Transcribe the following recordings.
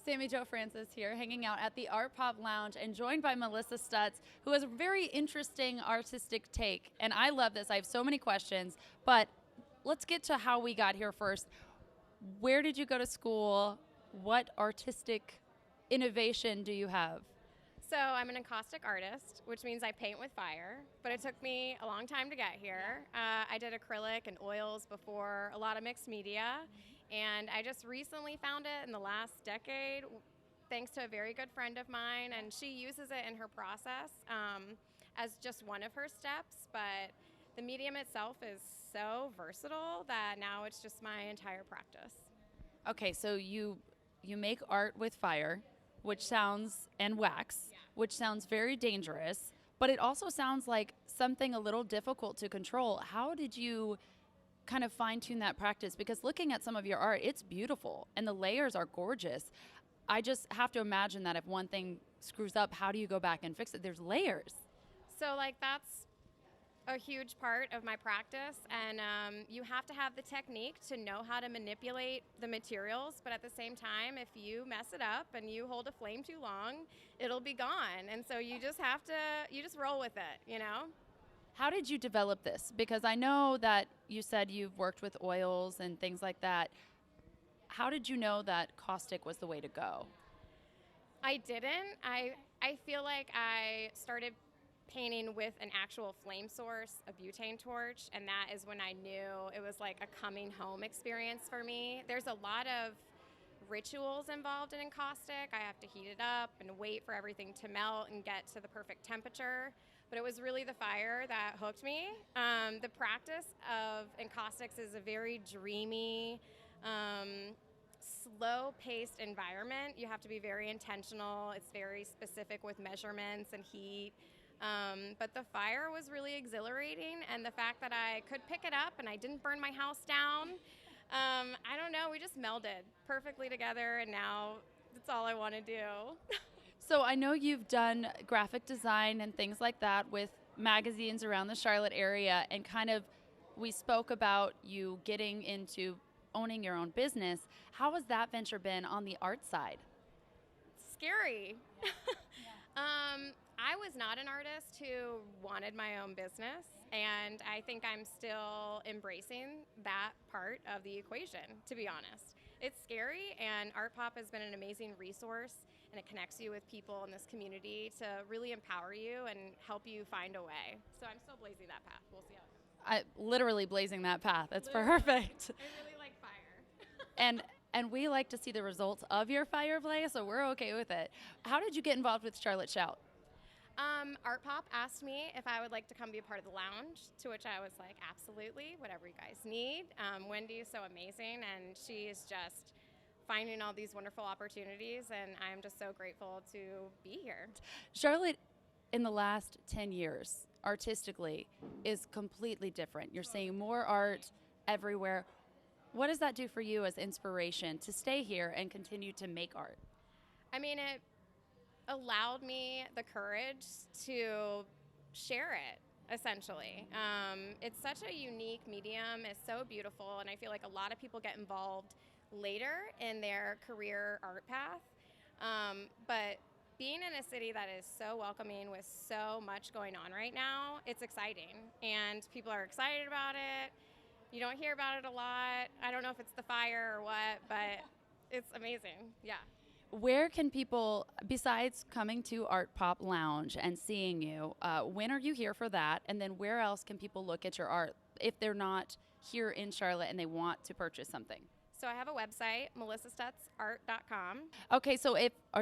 Sammy Jo Francis here, hanging out at the Art Pop Lounge and joined by Melissa Stutts, who has a very interesting artistic take. And I love this. I have so many questions, but let's get to how we got here first. Where did you go to school? What artistic innovation do you have? So I'm an encaustic artist, which means I paint with fire, but it took me a long time to get here. I did acrylic and oils before, a lot of mixed media, and I just recently found it in the last decade thanks to a very good friend of mine, and she uses it in her process as just one of her steps, but the medium itself is so versatile that now it's just my entire practice. Okay, so you make art with fire, which sounds, and wax, which sounds very dangerous, but it also sounds like something a little difficult to control. How did you kind of fine tune that practice? Because looking at some of your art, it's beautiful and the layers are gorgeous. I just have to imagine that if one thing screws up, how do you go back and fix it? There's layers. So that's a huge part of my practice, and you have to have the technique to know how to manipulate the materials, but at the same time, if you mess it up and you hold a flame too long, it'll be gone. And so you just roll with it, you know? How did you develop this? Because I know that you said you've worked with oils and things like that. How did you know that caustic was the way to go? I didn't. I feel like I started painting with an actual flame source, a butane torch, and that is when I knew it was like a coming home experience for me. There's a lot of rituals involved in encaustic. I have to heat it up and wait for everything to melt and get to the perfect temperature, but it was really the fire that hooked me. The practice of encaustics is a very dreamy, slow-paced environment. You have to be very intentional. It's very specific with measurements and heat. But the fire was really exhilarating, and the fact that I could pick it up and I didn't burn my house down, I don't know, we just melded perfectly together, and now that's all I want to do. So I know you've done graphic design and things like that with magazines around the Charlotte area, and kind of we spoke about you getting into owning your own business. How has that venture been on the art side? Scary. I was not an artist who wanted my own business, and I think I'm still embracing that part of the equation, to be honest. It's scary, and Art Pop has been an amazing resource, and it connects you with people in this community to really empower you and help you find a way. So I'm still blazing that path. We'll see how it goes. Literally blazing that path. That's Literally. perfect. I really like fire. And we like to see the results of your fire blaze, so we're okay with it. How did you get involved with Charlotte Shout? Art Pop asked me if I would like to come be a part of the lounge, to which I was like, absolutely, whatever you guys need. Wendy is so amazing, and she is just finding all these wonderful opportunities, and I'm just so grateful to be here. Charlotte, in the last 10 years, artistically, is completely different. You're seeing more art everywhere. What does that do for you as inspiration to stay here and continue to make art? I mean, it allowed me the courage to share it, essentially. It's such a unique medium. It's so beautiful, and I feel like a lot of people get involved later in their career art path. But being in a city that is so welcoming with so much going on right now, it's exciting, and people are excited about it. You don't hear about it a lot. I don't know if it's the fire or what, but it's amazing. Yeah. Where can people, besides coming to Art Pop Lounge and seeing you, when are you here for that? And then where else can people look at your art if they're not here in Charlotte and they want to purchase something? So I have a website, melissastuttsart.com. Okay, so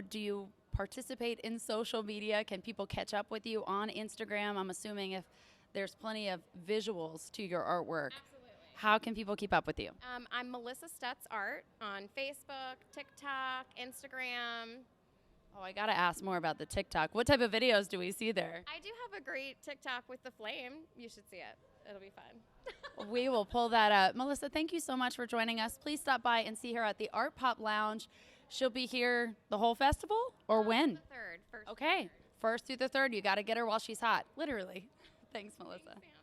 do you participate in social media? Can people catch up with you on Instagram? I'm assuming if there's plenty of visuals to your artwork. Absolutely. How can people keep up with you? I'm Melissa Stutts Art on Facebook, TikTok, Instagram. Oh, I got to ask more about the TikTok. What type of videos do we see there? I do have a great TikTok with the flame. You should see it. It'll be fun. We will pull that up. Melissa, thank you so much for joining us. Please stop by and see her at the Art Pop Lounge. She'll be here the whole festival, or when? The 3rd. Okay, 1st through the 3rd. You got to get her while she's hot, literally. Thanks, Melissa. Thanks,